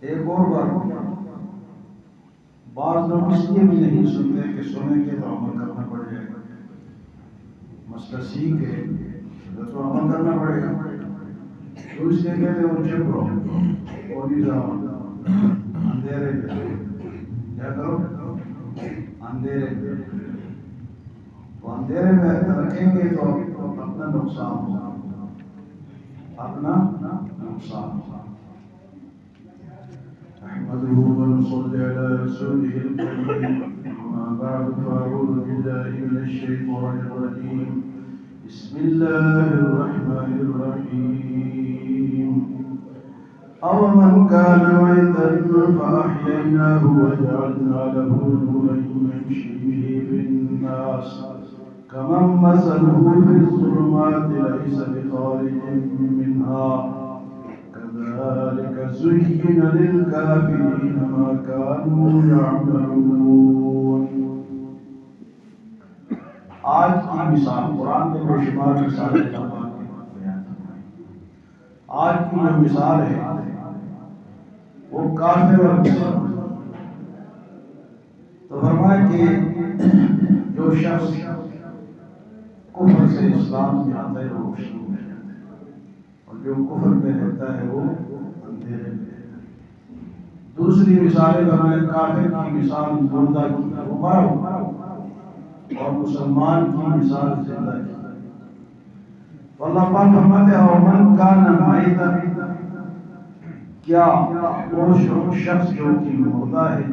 ایک اور بات، بعض لوگ اس لیے بھی نہیں سنتے کہ سنیں گے تو عمل کرنا پڑ جائے گا، مسئلہ سیکھ ہے تو عمل کرنا پڑے گا، تو اس لیے کہتے ہیں وہ چپ رہو، وہ نہیں جاؤ اندھیرے پہ، کیا کرو اندھیرے پہ، تو اندھیرے میں رکھیں گے تو اپنا نقصان ہوگا، اپنا نقصان ہوگا۔ نحمده ونصلي على رسوله الكريم، أما بعد فأعوذ بالله من الشيطان الرجيم، بسم الله الرحمن الرحيم، أومن كان ميتا فأحييناه وجعلنا له نورا يمشي به في الناس كمن مثله في الظلمات ليس بخارج منها كذلك زين للكافرين ما كانوا يعملون۔ آج کی مثال قرآن میں بے شمار مثالیں بیان فرمائی۔ آج کی جو مثال ہے وہ کافر اور مسلمان، تو فرمایا کہ جو شخص کفر سے اسلام میں آتا ہے وہ روشنی میں رہتا ہے، اور جو کفر میں رہتا ہے وہ اندھیرے میں رہتا ہے۔ دوسری مثالیں فرمایا کافر کی مثال مردہ کی، وہ مرا ہوا، اور مسلمان کی مثال زندہ کی۔ تو اللہ پاک فرماتے ہیں ومن کان میتا، کیا وہ شخص جو کہ مردہ ہے،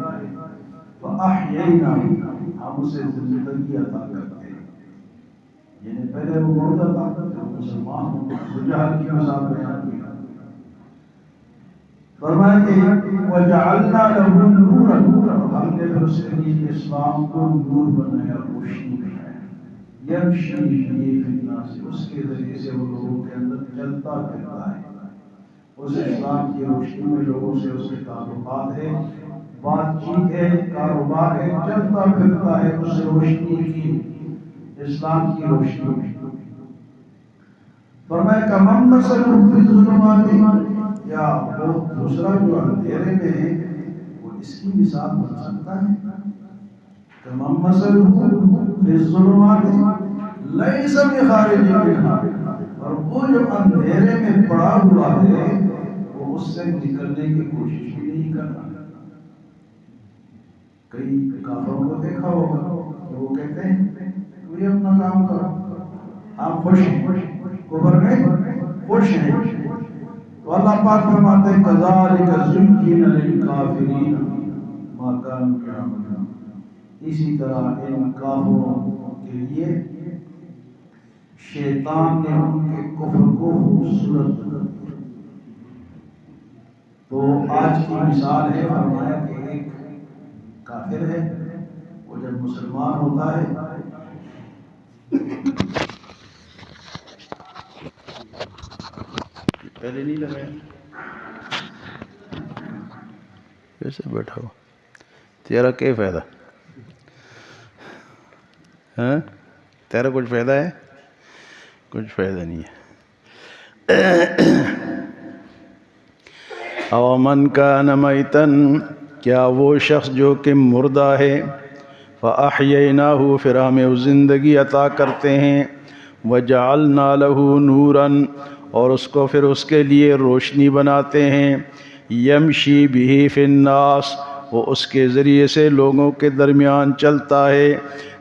فاحییناہ، ہم اسے زندگی عطا کرتے ہیں، یعنی پہلے وہ مردہ تھا تو مسلمان ہو، جہل کی مثال بیان کی۔ فرمایا کہ وجعلنا له نورا، ہم نے پھر اس کے لیے اسلام کو نور بنایا، روشنی بنایا، یمشی بہ فی الناس، اس کے ذریعے سے وہ لوگوں کے اندر چلتا پھرتا ہے، اس اسلام کی روشنی میں لوگوں سے اس کے تعلقات ہے، بات چیت ہے، کاروبار ہے، چلتا پھرتا ہے اس روشنی کی، اسلام کی روشنی میں۔ فرمایا کمن مثلہ فی الظلمات، یا وہ دوسرا جو اندھیرے میں ہے وہ اس کی مثال بن سکتا ہے؟ کمن مثلہ فی الظلمات لیس بخارج منہا، اور وہ جو اندھیرے میں پڑا ہوا ہے وہ اس سے نکلنے کی کوشش بھی نہیں کرتا۔ کئی کافروں کو دیکھا ہوگا کہ وہ کہتے ہیں تو یہ اپنا کام کرو، ہم خوش ہیں، کفر میں خوش ہیں۔ تو اللہ پاک فرماتے ہیں کذالک زین للکافرین ما کانوا یعملون، اسی طرح ان کافروں کے لیے شیطان نے ان کے کفر کو خوبصورت بنا دیا۔ تو آج کی مثال ہے، فرمایا کہ ایک کافر ہے، وہ جب مسلمان ہوتا ہے پہلے نہیں لگایا کیسے بیٹھا ہو، تیرا کیا فائدہ؟ ہاں تیرا کچھ فائدہ ہے؟ کچھ فائدہ نہیں ہے۔ اومن کان میتا، کیا وہ شخص جو کہ مردہ ہے، فاحییناہ، پھر ہمیں وہ زندگی عطا کرتے ہیں، وجعلنا لہ نورا، اور اس کو پھر اس کے لیے روشنی بناتے ہیں، یمشی بہ فی الناس، وہ اس کے ذریعے سے لوگوں کے درمیان چلتا ہے،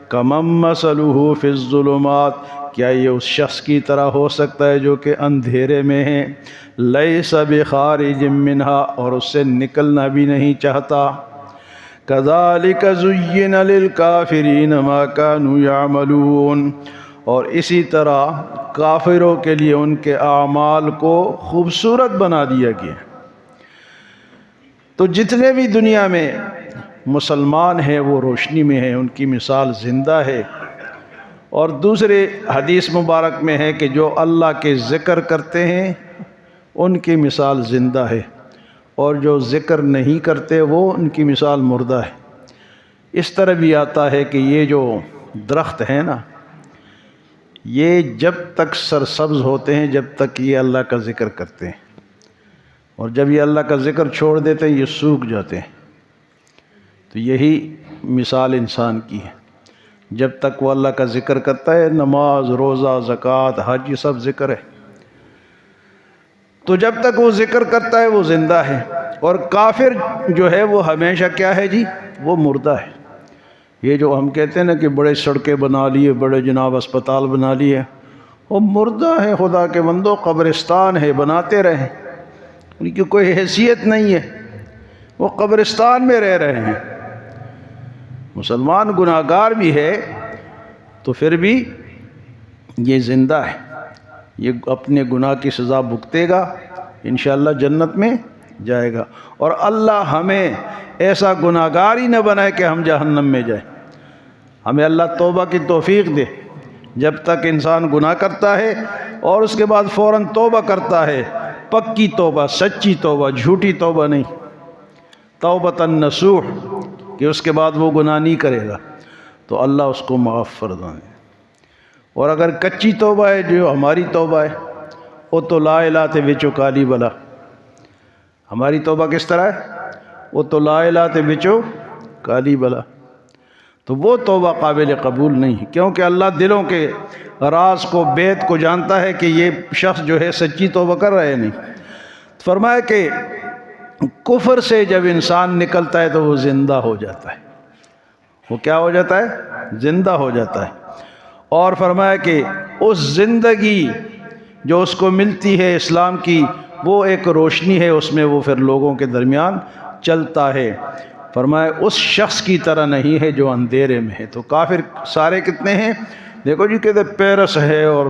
کمن مثلہ فی الظلمات، کیا یہ اس شخص کی طرح ہو سکتا ہے جو کہ اندھیرے میں ہے، لیس بخارج منہا، اور اس سے نکلنا بھی نہیں چاہتا، کذالک زین للکافرین ما کانوا یعملون، اور اسی طرح کافروں کے لیے ان کے اعمال کو خوبصورت بنا دیا گیا۔ تو جتنے بھی دنیا میں مسلمان ہیں وہ روشنی میں ہیں، ان کی مثال زندہ ہے۔ اور دوسرے حدیث مبارک میں ہے کہ جو اللہ کے ذکر کرتے ہیں ان کی مثال زندہ ہے، اور جو ذکر نہیں کرتے وہ ان کی مثال مردہ ہے۔ اس طرح بھی آتا ہے کہ یہ جو درخت ہیں نا، یہ جب تک سرسبز ہوتے ہیں جب تک یہ اللہ کا ذکر کرتے ہیں، اور جب یہ اللہ کا ذکر چھوڑ دیتے ہیں یہ سوکھ جاتے ہیں۔ تو یہی مثال انسان کی ہے، جب تک وہ اللہ کا ذکر کرتا ہے، نماز، روزہ، زکوٰۃ، حج، یہ سب ذکر ہے، تو جب تک وہ ذکر کرتا ہے وہ زندہ ہے۔ اور کافر جو ہے وہ ہمیشہ کیا ہے جی؟ وہ مردہ ہے۔ یہ جو ہم کہتے ہیں نا کہ بڑے سڑکیں بنا لیے، بڑے جناب اسپتال بنا لیے، وہ مردہ ہے خدا کے بندو، قبرستان ہے، بناتے رہیں، ان کی کوئی حیثیت نہیں ہے، وہ قبرستان میں رہ رہے ہیں۔ مسلمان گناہگار بھی ہے تو پھر بھی یہ زندہ ہے، یہ اپنے گناہ کی سزا بھگتے گا، انشاءاللہ جنت میں جائے گا۔ اور اللہ ہمیں ایسا گناہگار ہی نہ بنائے کہ ہم جہنم میں جائیں، ہمیں اللہ توبہ کی توفیق دے۔ جب تک انسان گناہ کرتا ہے اور اس کے بعد فوراً توبہ کرتا ہے، پکی توبہ، سچی توبہ، جھوٹی توبہ نہیں، توبۃ نصوح، کہ اس کے بعد وہ گناہ نہیں کرے گا، تو اللہ اس کو معاف فرمائے۔ اور اگر کچی توبہ ہے جو ہماری توبہ ہے، وہ تو لا الہ تے وچو کالی بلا، ہماری توبہ کس طرح ہے؟ وہ تو لا الہ تے وچو کالی بلا، تو وہ توبہ قابل قبول نہیں ہے، کیونکہ اللہ دلوں کے راز کو، بیت کو جانتا ہے کہ یہ شخص جو ہے سچی توبہ کر رہا ہے نہیں۔ فرمایا کہ کفر سے جب انسان نکلتا ہے تو وہ زندہ ہو جاتا ہے، وہ کیا ہو جاتا ہے؟ زندہ ہو جاتا ہے۔ اور فرمایا کہ اس زندگی جو اس کو ملتی ہے اسلام کی، وہ ایک روشنی ہے، اس میں وہ پھر لوگوں کے درمیان چلتا ہے۔ فرمایا اس شخص کی طرح نہیں ہے جو اندھیرے میں ہے۔ تو کافر سارے کتنے ہیں؟ دیکھو جی، کہتے پیرس ہے اور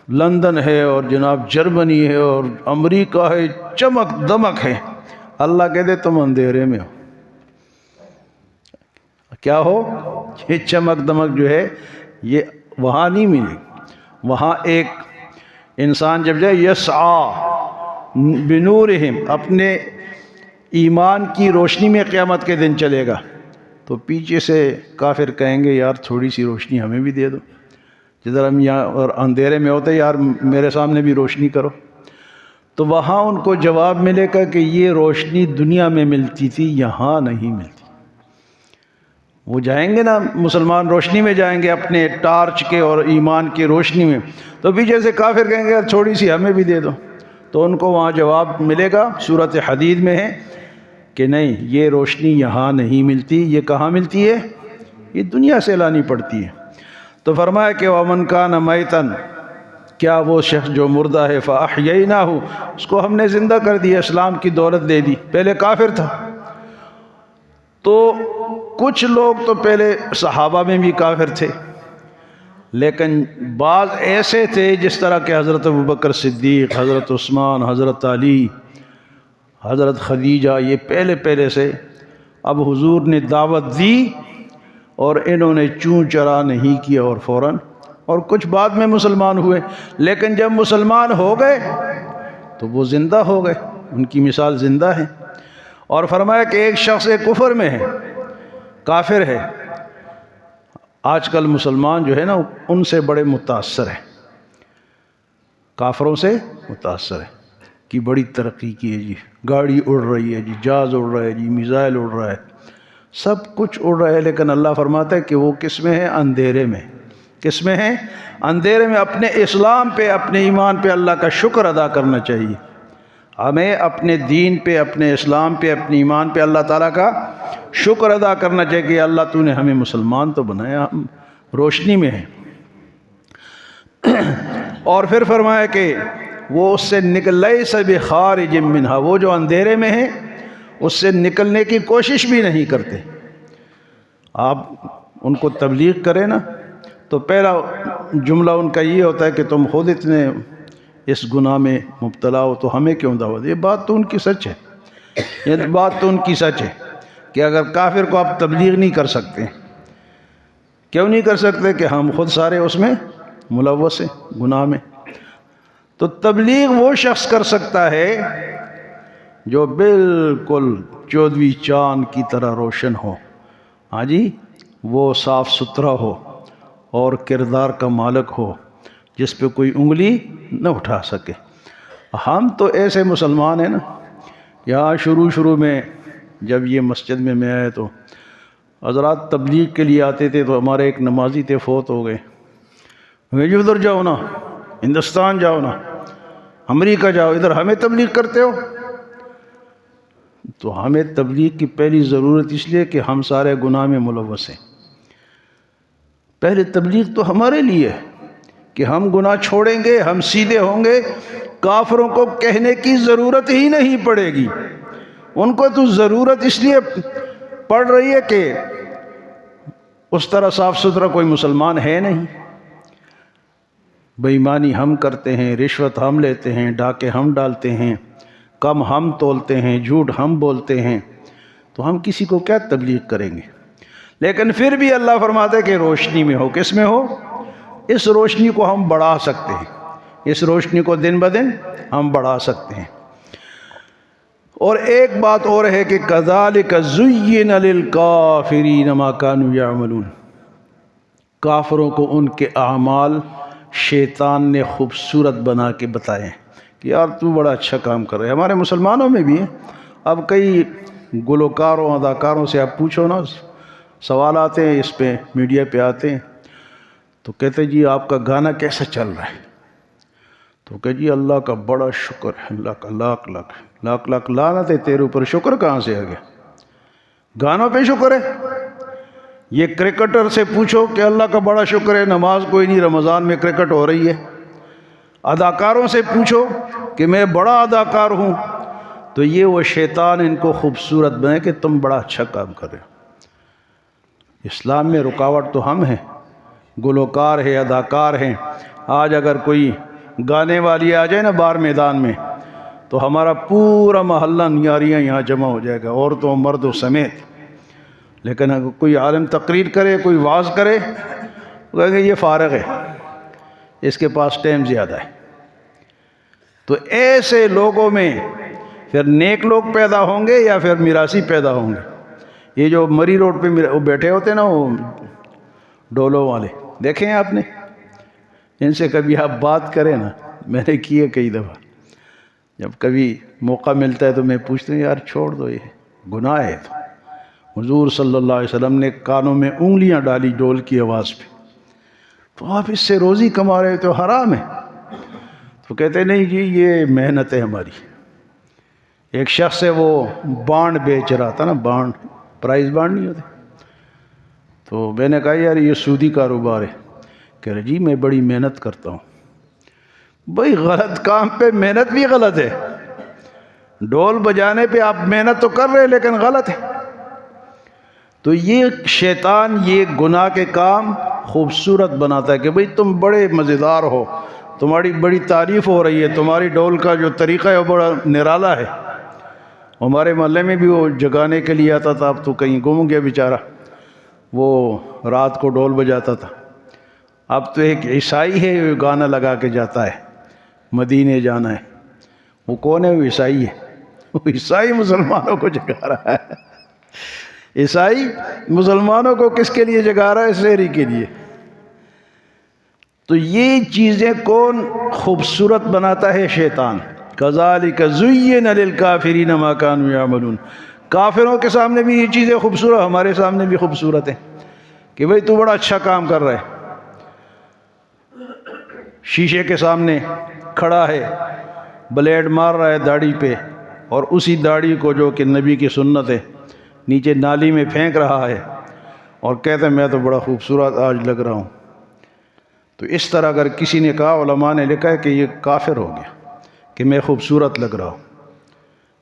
لندن ہے اور جناب جرمنی ہے اور امریکہ ہے، چمک دمک ہے۔ اللہ کہتے تم اندھیرے میں ہو۔ کیا ہو؟ یہ چمک دمک جو ہے یہ وہاں نہیں ملے، وہاں ایک انسان جب جائے یسعی بنورہم، اپنے ایمان کی روشنی میں قیامت کے دن چلے گا، تو پیچھے سے کافر کہیں گے یار تھوڑی سی روشنی ہمیں بھی دے دو، جدھر ہم یہاں اور اندھیرے میں ہوتے یار میرے سامنے بھی روشنی کرو۔ تو وہاں ان کو جواب ملے گا کہ یہ روشنی دنیا میں ملتی تھی، یہاں نہیں ملتی۔ وہ جائیں گے نا مسلمان، روشنی میں جائیں گے اپنے ٹارچ کے اور ایمان کی روشنی میں، تو پیچھے سے کافر کہیں گے یار تھوڑی سی ہمیں بھی دے دو، تو ان کو وہاں جواب ملے گا، سورۃ حدید میں ہے کہ نہیں، یہ روشنی یہاں نہیں ملتی، یہ کہاں ملتی ہے؟ یہ دنیا سے لانی پڑتی ہے۔ تو فرمایا کہ وَمَنْ كَانَ مَيْتًا، کیا وہ شخص جو مردہ ہے، فَأَحْيَيْنَاهُ، اس کو ہم نے زندہ کر دیا، اسلام کی دولت دے دی، پہلے کافر تھا۔ تو کچھ لوگ تو پہلے صحابہ میں بھی کافر تھے، لیکن بعض ایسے تھے جس طرح کہ حضرت ابوبکر صدیق، حضرت عثمان، حضرت علی، حضرت خدیجہ، یہ پہلے سے اب حضور نے دعوت دی اور انہوں نے چوں چرا نہیں کیا اور فوراً، اور کچھ بعد میں مسلمان ہوئے، لیکن جب مسلمان ہو گئے تو وہ زندہ ہو گئے، ان کی مثال زندہ ہے۔ اور فرمایا کہ ایک شخص کفر میں ہے، کافر ہے، آج کل مسلمان جو ہے نا ان سے بڑے متاثر ہیں، کافروں سے متاثر ہے کہ بڑی ترقی کی ہے جی، گاڑی اڑ رہی ہے جی، جہاز اڑ رہا ہے جی، میزائل اڑ رہا ہے، سب کچھ اڑ رہا ہے، لیکن اللہ فرماتا ہے کہ وہ کس میں ہے؟ اندھیرے میں۔ کس میں ہے؟ اندھیرے میں۔ اپنے اسلام پہ، اپنے ایمان پہ اللہ کا شکر ادا کرنا چاہیے، ہمیں اپنے دین پہ، اپنے اسلام پہ، اپنے ایمان پہ اللہ تعالیٰ کا شکر ادا کرنا چاہیے کہ اللہ تو نے ہمیں مسلمان تو بنایا، ہم روشنی میں ہیں۔ اور پھر فرمایا کہ وہ اس سے لیس بخارج منہا، وہ جو اندھیرے میں ہیں اس سے نکلنے کی کوشش بھی نہیں کرتے۔ آپ ان کو تبلیغ کریں نا تو پہلا جملہ ان کا یہ ہوتا ہے کہ تم خود اتنے اس گناہ میں مبتلا ہو تو ہمیں کیوں دعوت؟ یہ بات تو ان کی سچ ہے، یہ بات تو ان کی سچ ہے کہ اگر کافر کو آپ تبلیغ نہیں کر سکتے، کیوں نہیں کر سکتے؟ کہ ہم خود سارے اس میں ملوث ہیں، گناہ میں۔ تو تبلیغ وہ شخص کر سکتا ہے جو بالکل 14ویں چاند کی طرح روشن ہو، ہاں جی، وہ صاف ستھرا ہو اور کردار کا مالک ہو، جس پہ کوئی انگلی نہ اٹھا سکے۔ ہم تو ایسے مسلمان ہیں نا، یہاں شروع میں جب یہ مسجد میں آئے تو حضرات تبلیغ کے لیے آتے تھے، تو ہمارے ایک نمازی تھے، فوت ہو گئے، جی ادھر جاؤ نا، ہندوستان جاؤ نا، امریکہ جاؤ، ادھر ہمیں تبلیغ کرتے ہو۔ تو ہمیں تبلیغ کی پہلی ضرورت اس لیے کہ ہم سارے گناہ میں ملوث ہیں۔ پہلے تبلیغ تو ہمارے لیے ہے کہ ہم گناہ چھوڑیں گے، ہم سیدھے ہوں گے، کافروں کو کہنے کی ضرورت ہی نہیں پڑے گی۔ ان کو تو ضرورت اس لیے پڑ رہی ہے کہ اس طرح صاف ستھرا کوئی مسلمان ہے نہیں، بے ایمانی ہم کرتے ہیں، رشوت ہم لیتے ہیں، ڈاکے ہم ڈالتے ہیں، کم ہم تولتے ہیں، جھوٹ ہم بولتے ہیں، تو ہم کسی کو کیا تبلیغ کریں گے؟ لیکن پھر بھی اللہ فرماتے کہ روشنی میں ہو۔ کس میں ہو؟ اس روشنی کو ہم بڑھا سکتے ہیں، اس روشنی کو دن بدن ہم بڑھا سکتے ہیں۔ اور ایک بات اور ہے کہ كَذَلِكَ زُيِّنَ لِلْكَافِرِينَ مَا كَانُوا يَعْمَلُونَ، کافروں کو ان کے اعمال شیطان نے خوبصورت بنا کے بتائے کہ یار تو بڑا اچھا کام کر رہے ہے۔ ہمارے مسلمانوں میں بھی ہے، اب کئی گلوکاروں اداکاروں سے آپ پوچھو نا، سوال آتے ہیں، اس پہ میڈیا پہ آتے ہیں، تو کہتے جی آپ کا گانا کیسا چل رہا ہے؟ تو کہ جی اللہ کا بڑا شکر ہے، اللہ کا لاکھ لاکھ لعنت ہے تیرے اوپر، شکر کہاں سے آ گیا؟ گانوں پہ شکر ہے؟ یہ کرکٹر سے پوچھو کہ اللہ کا بڑا شکر ہے نماز کوئی نہیں، رمضان میں کرکٹ ہو رہی ہے۔ اداکاروں سے پوچھو کہ میں بڑا اداکار ہوں، تو یہ وہ شیطان ان کو خوبصورت بنے کہ تم بڑا اچھا کام کر رہے ہو۔ اسلام میں رکاوٹ تو ہم ہیں، گلوکار ہے، اداکار ہیں۔ آج اگر کوئی گانے والی آ جائے نا بار میدان میں، تو ہمارا پورا محلہ نیاریاں یہاں جمع ہو جائے گا، عورتوں مردوں سمیت۔ لیکن اگر کوئی عالم تقریر کرے، کوئی واعظ کرے، وہ کہیں گے یہ فارغ ہے، اس کے پاس ٹائم زیادہ ہے۔ تو ایسے لوگوں میں پھر نیک لوگ پیدا ہوں گے یا پھر میراثی پیدا ہوں گے؟ یہ جو مری روڈ پہ وہ بیٹھے ہوتے ہیں نا، وہ ڈولوں والے، دیکھیں آپ نے؟ ان سے کبھی آپ بات کریں نا، میں نے کی ہے کئی دفعہ، جب کبھی موقع ملتا ہے تو میں پوچھتا ہوں یار چھوڑ دو، یہ گناہ ہے۔ تو حضور صلی اللہ علیہ وسلم نے کانوں میں انگلیاں ڈالی ڈول کی آواز پہ، تو آپ اس سے روزی کما رہے تو حرام ہے؟ تو کہتے نہیں جی یہ محنت ہے ہماری۔ ایک شخص ہے وہ بانڈ بیچ رہا تھا نا، بانڈ، پرائز بانڈ نہیں ہوتے، تو میں نے کہا یار یہ سودی کاروبار ہے۔ کہہ رہے جی میں بڑی محنت کرتا ہوں۔ بھئی غلط کام پہ محنت بھی غلط ہے، ڈول بجانے پہ آپ محنت تو کر رہے ہیں لیکن غلط ہے۔ تو یہ شیطان یہ گناہ کے کام خوبصورت بناتا ہے کہ بھئی تم بڑے مزیدار ہو، تمہاری بڑی تعریف ہو رہی ہے، تمہاری ڈول کا جو طریقہ ہے وہ بڑا نرالا ہے۔ ہمارے محلے میں بھی وہ جگانے کے لیے آتا تھا، اب تو کہیں گم گیا بیچارہ، وہ رات کو ڈول بجاتا تھا۔ اب تو ایک عیسائی ہے وہ گانا لگا کے جاتا ہے، مدینے جانا ہے۔ وہ کون ہے؟ وہ عیسائی ہے، وہ عیسائی مسلمانوں کو جگا رہا ہے۔ عیسائی مسلمانوں کو کس کے لیے جگا رہا ہے؟ سحری کے لیے۔ تو یہ چیزیں کون خوبصورت بناتا ہے؟ شیطان۔ كَذَلِكَ زُيِّنَ لِلْكَافِرِينَ مَا كَانُوا يَعْمَلُونَ، کافروں کے سامنے بھی یہ چیزیں خوبصورت، ہمارے سامنے بھی خوبصورت ہیں کہ بھئی تو بڑا اچھا کام کر رہا ہے۔ شیشے کے سامنے کھڑا ہے، بلیڈ مار رہا ہے داڑھی پہ، اور اسی داڑھی کو جو کہ نبی کی سنت ہے نیچے نالی میں پھینک رہا ہے، اور کہتے ہیں میں تو بڑا خوبصورت آج لگ رہا ہوں۔ تو اس طرح اگر کسی نے کہا، علماء نے لکھا ہے کہ یہ کافر ہو گیا کہ میں خوبصورت لگ رہا ہوں۔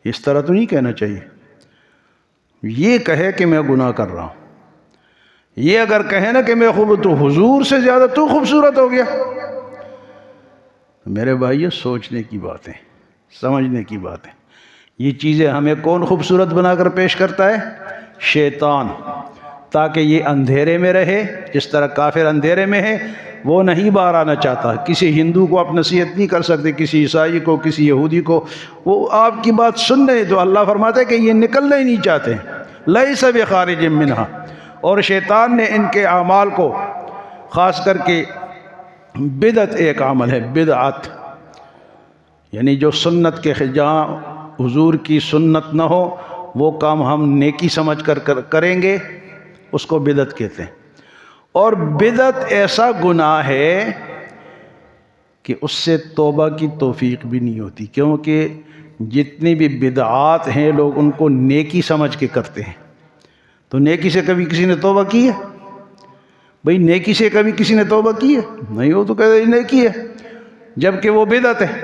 اس طرح تو نہیں کہنا چاہیے، یہ کہے کہ میں گناہ کر رہا ہوں۔ یہ اگر کہے نا کہ میں تو حضور سے زیادہ تو خوبصورت ہو گیا۔ میرے بھائیو سوچنے کی بات ہے، سمجھنے کی بات ہے۔ یہ چیزیں ہمیں کون خوبصورت بنا کر پیش کرتا ہے؟ شیطان، تاکہ یہ اندھیرے میں رہے، جس طرح کافر اندھیرے میں ہے، وہ نہیں باہر آنا چاہتا۔ کسی ہندو کو آپ نصیحت نہیں کر سکتے، کسی عیسائی کو، کسی یہودی کو، وہ آپ کی بات سن رہے، تو اللہ فرماتا ہے کہ یہ نکلنا ہی نہیں چاہتے، لَيْسَ بِخَارِجٍ مِّنْهَا۔ اور شیطان نے ان کے اعمال کو، خاص کر کے بدعت ایک عمل ہے، بدعت، یعنی جو سنت کے جہاں حضور کی سنت نہ ہو وہ کام ہم نیکی سمجھ کر کریں گے، اس کو بدعت کہتے ہیں۔ اور بدعت ایسا گناہ ہے کہ اس سے توبہ کی توفیق بھی نہیں ہوتی، کیونکہ جتنی بھی بدعات ہیں لوگ ان کو نیکی سمجھ کے کرتے ہیں۔ تو نیکی سے کبھی کسی نے توبہ کی ہے؟ بھئی نیکی سے کبھی کسی نے توبہ کی ہے؟ نہیں، وہ تو کہتے ہیں نیکی ہے، جبکہ وہ بدعت ہے۔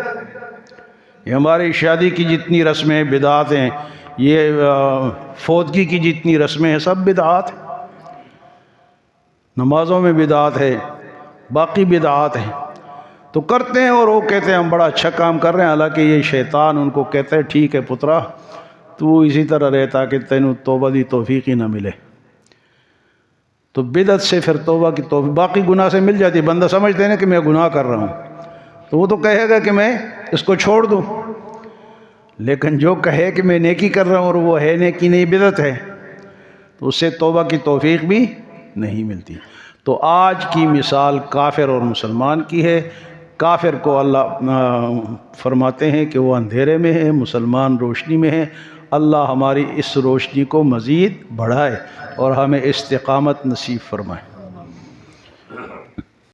یہ ہماری شادی کی جتنی رسمیں بدعات ہیں، یہ فوتگی کی جتنی رسمیں ہیں، سب بدعات ہیں۔ نمازوں میں بدعات ہے، باقی بدعات ہیں، تو کرتے ہیں اور وہ کہتے ہیں ہم بڑا اچھا کام کر رہے ہیں، حالانکہ یہ شیطان ان کو کہتا ہے ٹھیک ہے پترا تو اسی طرح رہے تاکہ تینوں توبہ دی توفیق ہی نہ ملے۔ تو بدعت سے پھر توبہ کی توفیق باقی گناہ سے مل جاتی ہے۔ بندہ سمجھتے ہیں کہ میں گناہ کر رہا ہوں تو وہ تو کہے گا کہ میں اس کو چھوڑ دوں، لیکن جو کہے کہ میں نیکی کر رہا ہوں اور وہ ہے نیکی نہیں بدعت ہے، تو اس سے توبہ کی توفیق بھی نہیں ملتی۔ تو آج کی مثال کافر اور مسلمان کی ہے۔ کافر کو اللہ فرماتے ہیں کہ وہ اندھیرے میں ہے، مسلمان روشنی میں ہے۔ اللہ ہماری اس روشنی کو مزید بڑھائے اور ہمیں استقامت نصیب فرمائے۔